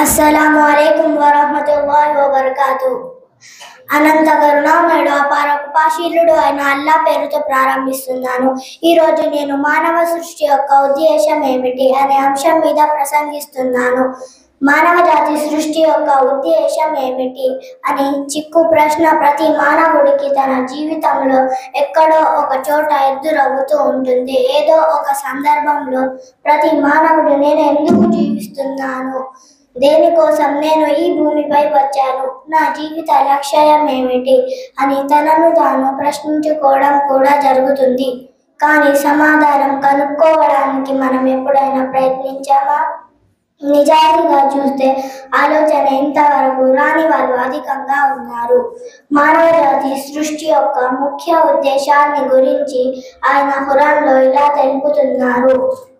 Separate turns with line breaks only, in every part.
అస్సలాము అలైకుం వరహ్మతుల్లాహి వబరకాతుహు. అనంత కరుణామయుడు అపార కృపాశీలుడు అయిన అల్లా పేరుతో ప్రారంభిస్తున్నాను. ఈరోజు నేను మానవ సృష్టి యొక్క ఉద్దేశం ఏమిటి అనే అంశం మీద ప్రసంగిస్తున్నాను. మానవ జాతి సృష్టి యొక్క ఉద్దేశం ఏమిటి అని చిక్కు ప్రశ్న ప్రతి మానవుడికి తన జీవితంలో ఎక్కడో ఒక చోట ఎదురవుతూ ఉంటుంది. ఏదో ఒక సందర్భంలో ప్రతి మానవుడు నేను ఎందుకు జీవిస్తున్నాను, దేనికోసం నేను ఈ భూమిపై వచ్చాను, నా జీవిత లక్ష్యం ఏమిటి అని తనను తాను ప్రశ్నించుకోవడం కూడా జరుగుతుంది. కానీ సమాధానం కనుక్కోవడానికి మనం ఎప్పుడైనా ప్రయత్నించామా? నిజాయితీగా చూస్తే ఆలోచన ఇంతవరకు రాని వాళ్ళు అధికంగా ఉన్నారు. మానవ జాతి సృష్టి యొక్క ముఖ్య ఉద్దేశాన్ని గురించి ఆయన ఖురాన్లో ఇలా తెలుపుతున్నారు.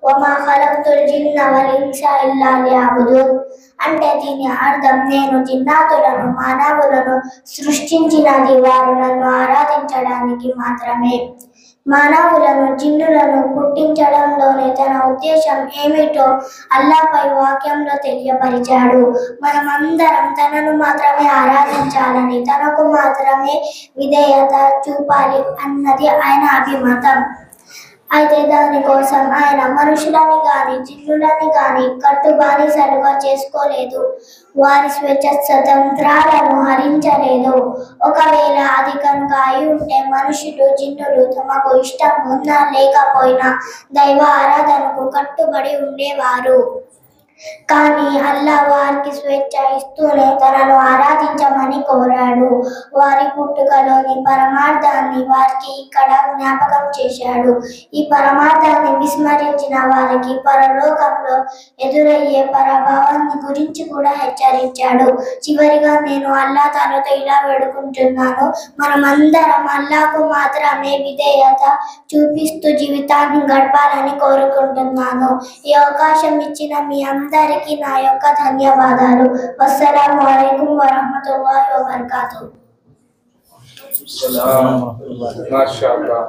వమా ఖలక్తుల్ జిన్న వల్ ఇన్స ఇల్లా లియఅబుదూన్. అంటే దీని అర్థం, నేను జిన్నాతులను మానవులను సృష్టించినది వారు నన్ను ఆరాధించడానికి మాత్రమే. మానవులను జిన్నులను పుట్టించడంలోనే తన ఉద్దేశం ఏమిటో అల్లాహ్ వాక్యంలో తెలియపరిచాడు. మనమందరం తనను మాత్రమే ఆరాధించాలని, తనకు మాత్రమే విధేయత చూపాలి అన్నది ఆయన అభిమతం. అయితే దానికోసం ఆయన మనుషులని కానీ జిన్నులని కానీ కట్టుబానిసలుగా చేసుకోలేదు. వారి స్వేచ్ఛ స్వతంత్రాలను హరించలేదు. ఒకవేళ అది కనుక అయి ఉంటే మనుషులు జిన్నులు తమకు ఇష్టం ఉన్నా లేకపోయినా దైవ ఆరాధనకు కట్టుబడి ఉండేవారు. కానీ అల్లా వారికి స్వేచ్ఛ ఇస్తూనే తనను ఆరాధించమని కోరాడు. వారి పుట్టుకలోని పరమార్థాన్ని వారికి ఇక్కడ జ్ఞాపకం చేశాడు. ఈ పరమార్థాన్ని విస్మరించిన వారికి పరలోకంలో ఎదురయ్యే పరాభవాన్ని గురించి కూడా హెచ్చరించాడు. చివరిగా నేను అల్లా తనతో ఇలా వేడుకుంటున్నాను, మనమందరం అల్లాకు మాత్రమే విధేయత చూపిస్తూ జీవితాన్ని గడపాలని కోరుకుంటున్నాను. ఈ అవకాశం ఇచ్చిన మీ అందరికీ నా యొక్క ధన్యవాదాలు. అస్సలాము అలైకుం వరహ్మతుల్లాహి వబరకాతుహు.
మాషాఅల్లాహ్.